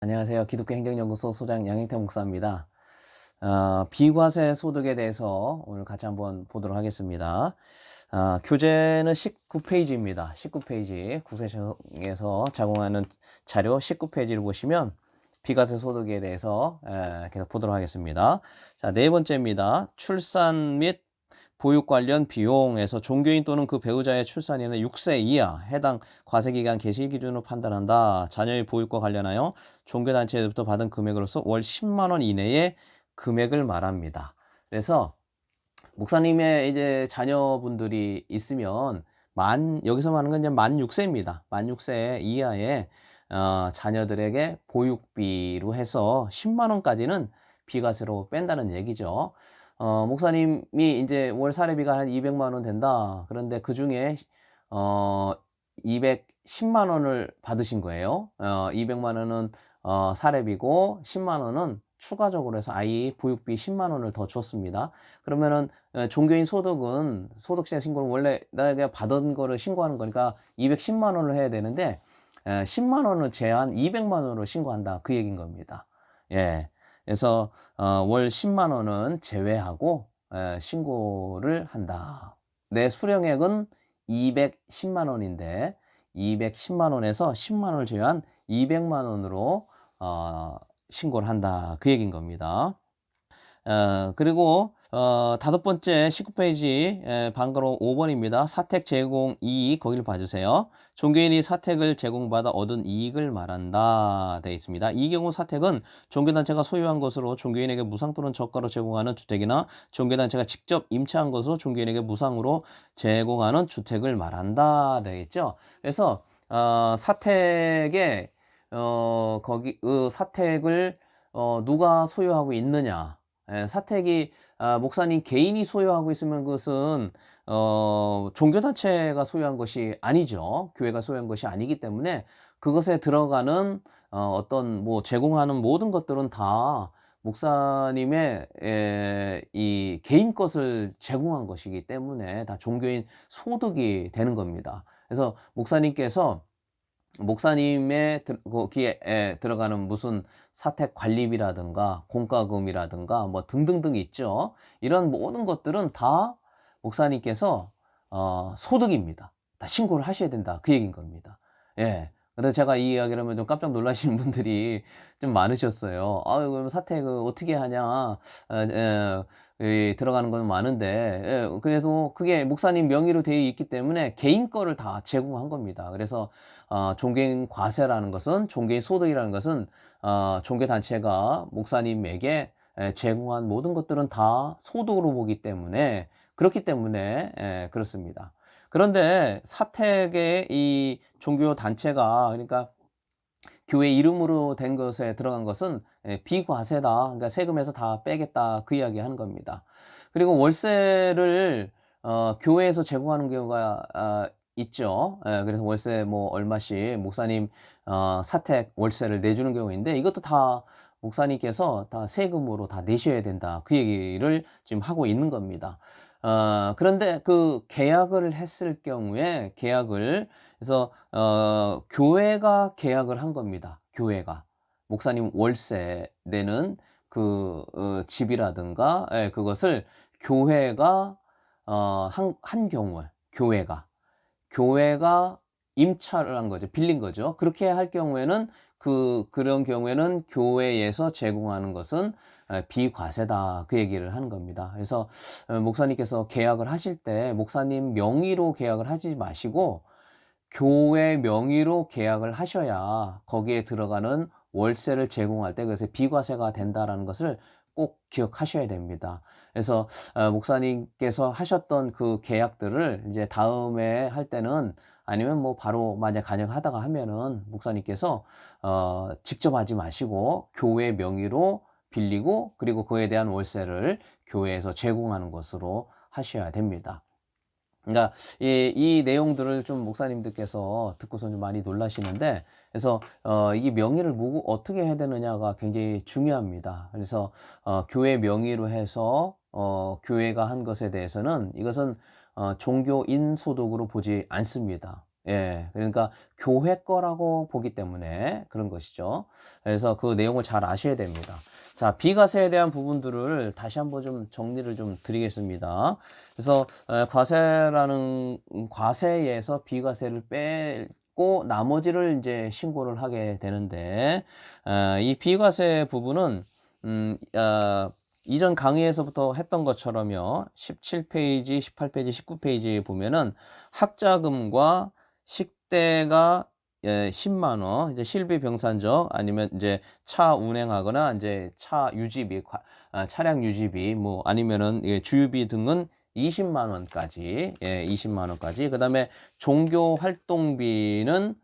안녕하세요. 기독교 행정연구소 소장 양행태 목사입니다. 비과세 소득에 대해서 오늘 같이 한번 보도록 하겠습니다. 교재는 19페이지입니다. 19페이지 국세청에서 제공하는 자료 19페이지를 보시면 비과세 소득에 대해서 계속 보도록 하겠습니다. 자, 네 번째입니다. 출산 및 보육 관련 비용에서 종교인 또는 그 배우자의 출산에는 6세 이하 해당 과세기간 개시 기준으로 판단한다. 자녀의 보육과 관련하여 종교단체로부터 받은 금액으로서 월 10만 원 이내의 금액을 말합니다. 그래서 목사님의 이제 자녀분들이 있으면 여기서 말하는 건 이제 만 6세입니다. 만 6세 이하의 자녀들에게 보육비로 해서 10만 원까지는 비과세로 뺀다는 얘기죠. 목사님이 이제 월 사례비가 한 200만 원 된다. 그런데 그 중에 210만 원을 받으신 거예요. 200만 원은 사례비고 10만 원은 추가적으로 해서 아이 보육비 10만 원을 더 줬습니다. 그러면은 종교인 소득은 소득세 신고는 원래 내가 받은 거를 신고하는 거니까 210만 원을 해야 되는데 10만 원을 제한 200만 원으로 신고한다. 그 얘기인 겁니다. 예. 그래서 월 10만 원은 제외하고 신고를 한다. 내 수령액은 210만 원인데 210만 원에서 10만 원을 제외한 200만 원으로 신고를 한다. 그 얘기인 겁니다. 그리고 다섯 번째 19페이지 방가로 5번입니다. 사택 제공 이익 거기를 봐주세요. 종교인이 사택을 제공받아 얻은 이익을 말한다 되어 있습니다. 이 경우 사택은 종교단체가 소유한 것으로 종교인에게 무상 또는 저가로 제공하는 주택이나 종교단체가 직접 임차한 것으로 종교인에게 무상으로 제공하는 주택을 말한다 되겠죠. 그래서 사택에 거기 사택을 누가 소유하고 있느냐? 사택이 목사님 개인이 소유하고 있으면 그것은 종교단체가 소유한 것이 아니죠. 교회가 소유한 것이 아니기 때문에 그것에 들어가는 어떤 뭐 제공하는 모든 것들은 다 목사님의 이 개인 것을 제공한 것이기 때문에 다 종교인 소득이 되는 겁니다. 그래서 목사님의 거기에 들어가는 무슨 사택 관리비라든가 공과금이라든가 뭐 등등등 있죠. 이런 모든 것들은 다 목사님께서 소득입니다. 다 신고를 하셔야 된다. 그 얘기인 겁니다. 예. 그래서 제가 이 이야기를 하면 좀 깜짝 놀라시는 분들이 좀 많으셨어요. 아유, 그럼 사택을 어떻게 하냐. 들어가는 건 많은데. 예, 그래서 그게 목사님 명의로 되어 있기 때문에 개인 거를 다 제공한 겁니다. 그래서 종교인 과세라는 것은, 종교인 소득이라는 것은 종교단체가 목사님에게 제공한 모든 것들은 다 소득으로 보기 때문에 그렇기 때문에 그렇습니다. 그런데 사택의 이 종교 단체가 그러니까 교회 이름으로 된 것에 들어간 것은 비과세다. 그러니까 세금에서 다 빼겠다. 그 이야기 하는 겁니다. 그리고 월세를 교회에서 제공하는 경우가 있죠. 그래서 월세 뭐 얼마씩 목사님 사택 월세를 내주는 경우인데 이것도 다 목사님께서 다 세금으로 다 내셔야 된다. 그 얘기를 지금 하고 있는 겁니다. 그런데 그 계약을 했을 경우에 그래서 교회가 계약을 한 겁니다. 교회가 목사님 월세 내는 그 집이라든가 그것을 교회가 한 경우에 교회가 임차를 한 거죠. 빌린 거죠. 그렇게 할 경우에는 그런 경우에는 교회에서 제공하는 것은 비과세다. 그 얘기를 하는 겁니다. 그래서 목사님께서 계약을 하실 때 목사님 명의로 계약을 하지 마시고 교회 명의로 계약을 하셔야 거기에 들어가는 월세를 제공할 때 그래서 비과세가 된다라는 것을 꼭 기억하셔야 됩니다. 그래서 목사님께서 하셨던 그 계약들을 이제 다음에 할 때는 아니면 뭐 바로 만약 가능하다가 하면은 목사님께서 직접 하지 마시고 교회 명의로 빌리고 그리고 그에 대한 월세를 교회에서 제공하는 것으로 하셔야 됩니다. 그러니까 이 내용들을 좀 목사님들께서 듣고서 좀 많이 놀라시는데 그래서 이 명의를 어떻게 해야 되느냐가 굉장히 중요합니다. 그래서 교회 명의로 해서 교회가 한 것에 대해서는 이것은 종교인 소득으로 보지 않습니다. 예. 그러니까 교회 거라고 보기 때문에 그런 것이죠. 그래서 그 내용을 잘 아셔야 됩니다. 자, 비과세에 대한 부분들을 다시 한번 좀 정리를 좀 드리겠습니다. 그래서 과세라는 과세에서 비과세를 빼고 나머지를 이제 신고를 하게 되는데, 이 비과세 부분은 이전 강의에서부터 했던 것처럼요. 17페이지, 18페이지, 19페이지에 보면은 학자금과 식대가 10만 원, 이제 실비 병산적 아니면 이제 차 운행하거나 이제 차 유지비, 차량 유지비 뭐 아니면은 주유비 등은 20만 원까지, 20만 원까지. 그다음에 종교 활동비는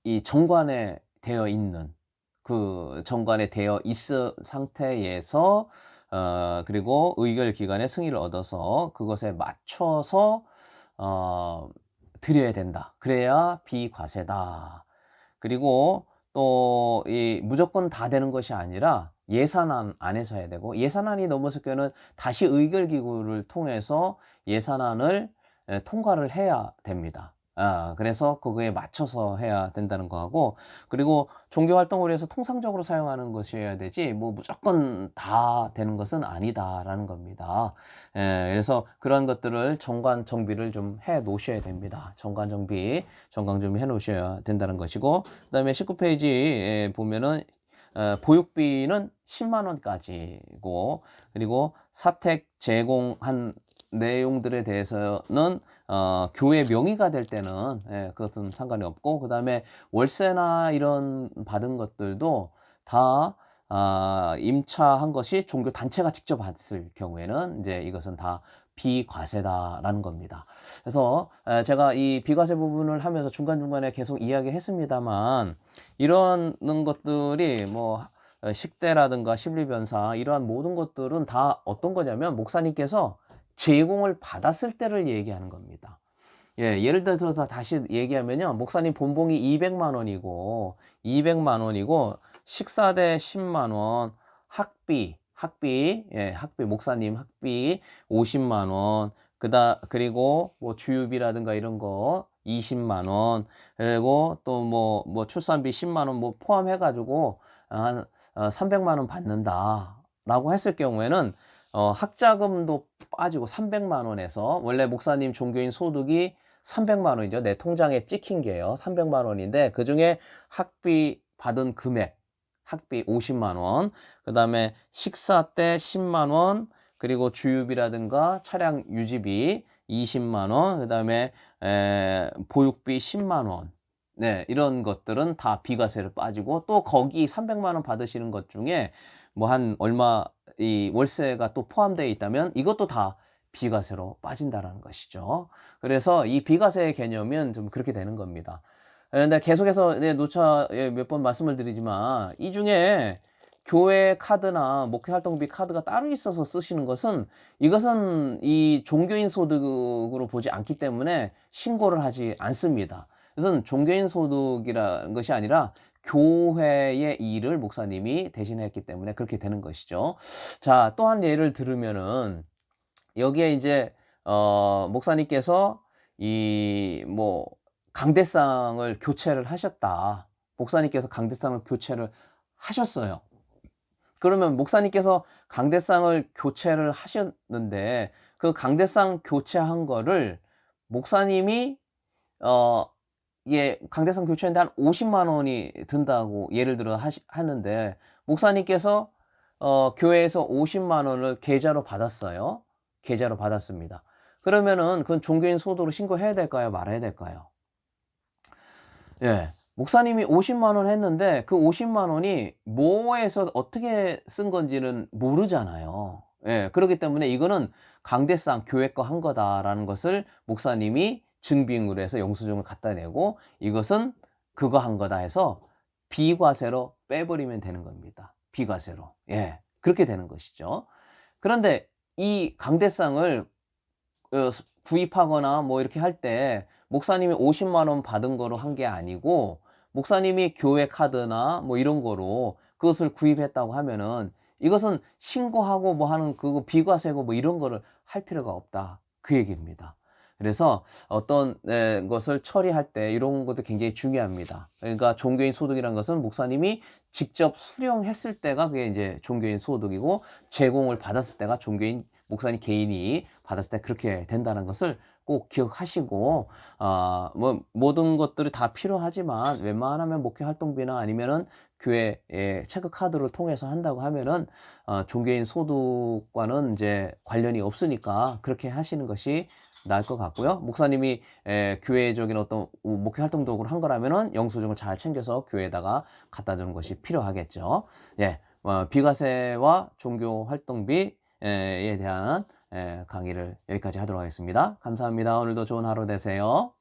이 정관에 되어 있는 그 정관에 되어 있을 상태에서 그리고 의결 기관의 승인을 얻어서 그것에 맞춰서 어 드려야 된다. 그래야 비과세다. 그리고 또 이 무조건 다 되는 것이 아니라 예산안 안에서 해야 되고, 예산안이 넘어설 경우는 다시 의결 기구를 통해서 예산안을 통과를 해야 됩니다. 그래서 그거에 맞춰서 해야 된다는 거하고, 그리고 종교 활동을 위해서 통상적으로 사용하는 것이어야 되지 뭐 무조건 다 되는 것은 아니다라는 겁니다. 그래서 그런 것들을 정관 정비를 좀 해 놓으셔야 됩니다. 정관 정비 해 놓으셔야 된다는 것이고, 그다음에 19페이지에 보면은 보육비는 10만 원까지고, 그리고 사택 제공한 내용들에 대해서는 교회 명의가 될 때는 그것은 상관이 없고, 그다음에 월세나 이런 받은 것들도 다 임차한 것이 종교 단체가 직접 받을 경우에는 이제 이것은 다 비과세다라는 겁니다. 그래서 제가 이 비과세 부분을 하면서 중간중간에 계속 이야기했습니다만, 이런 것들이 뭐 식대라든가 실비변사 이러한 모든 것들은 다 어떤 거냐면 목사님께서 제공을 받았을 때를 얘기하는 겁니다. 예를 들어서 다시 얘기하면요. 목사님 본봉이 200만 원이고, 식사대 10만 원, 학비, 목사님 학비 50만 원, 그리고 뭐 주유비라든가 이런 거 20만 원, 그리고 또 뭐 출산비 10만 원 뭐 포함해가지고 한 300만 원 받는다라고 했을 경우에는 학자금도 빠지고 300만 원에서, 원래 목사님 종교인 소득이 300만 원이죠. 내 통장에 찍힌 게요. 300만 원인데 그중에 학비 받은 금액, 학비 50만 원, 그다음에 식사 때 10만 원, 그리고 주유비라든가 차량 유지비 20만 원, 그다음에 보육비 10만 원. 네, 이런 것들은 다 비과세를 빠지고, 또 거기 300만 원 받으시는 것 중에 뭐 한 얼마 이 월세가 또 포함되어 있다면 이것도 다 비과세로 빠진다라는 것이죠. 그래서 이 비과세의 개념은 좀 그렇게 되는 겁니다. 근데 계속해서 누차 몇 번 말씀을 드리지만, 이 중에 교회 카드나 목회 활동비 카드가 따로 있어서 쓰시는 것은, 이것은 이 종교인 소득으로 보지 않기 때문에 신고를 하지 않습니다. 이것은 종교인 소득이라는 것이 아니라 교회의 일을 목사님이 대신했기 때문에 그렇게 되는 것이죠. 자, 또 한 예를 들으면은, 여기에 이제 목사님께서 이 뭐 강대상을 교체를 하셨다. 목사님께서 강대상을 교체를 하셨어요. 그러면 목사님께서 강대상을 교체를 하셨는데, 그 강대상 교체한 거를 목사님이 어 강대상 교체하는데 한 50만 원이 든다고 예를 들어 하는데, 목사님께서 교회에서 50만 원을 계좌로 받았어요. 계좌로 받았습니다. 그러면은 그건 종교인 소득으로 신고해야 될까요? 말아야 될까요? 예. 목사님이 50만 원 했는데 그 50만 원이 뭐에서 어떻게 쓴 건지는 모르잖아요. 예. 그렇기 때문에 이거는 강대상 교회 거 한 거다라는 것을 목사님이 증빙을 해서 영수증을 갖다 내고, 이것은 그거 한 거다 해서 비과세로 빼버리면 되는 겁니다. 비과세로. 예. 그렇게 되는 것이죠. 그런데 이 강대상을 구입하거나 뭐 이렇게 할 때 목사님이 50만 원 받은 거로 한 게 아니고, 목사님이 교회 카드나 뭐 이런 거로 그것을 구입했다고 하면은 이것은 신고하고 뭐 하는 그거 비과세고 뭐 이런 거를 할 필요가 없다. 그 얘기입니다. 그래서 어떤 것을 처리할 때 이런 것도 굉장히 중요합니다. 그러니까 종교인 소득이라는 것은 목사님이 직접 수령했을 때가 그게 이제 종교인 소득이고 제공을 받았을 때가 종교인 목사님 개인이 받았을 때 그렇게 된다는 것을 꼭 기억하시고 뭐 모든 것들이 다 필요하지만 웬만하면 목회 활동비나 아니면은 교회의 체크카드를 통해서 한다고 하면은 종교인 소득과는 이제 관련이 없으니까 그렇게 하시는 것이 나을 것 같고요. 목사님이 교회적인 어떤 목회 활동 도구를 한 거라면은 영수증을 잘 챙겨서 교회에다가 갖다 주는 것이 필요하겠죠. 예, 비과세와 종교 활동비에 대한 강의를 여기까지 하도록 하겠습니다. 감사합니다. 오늘도 좋은 하루 되세요.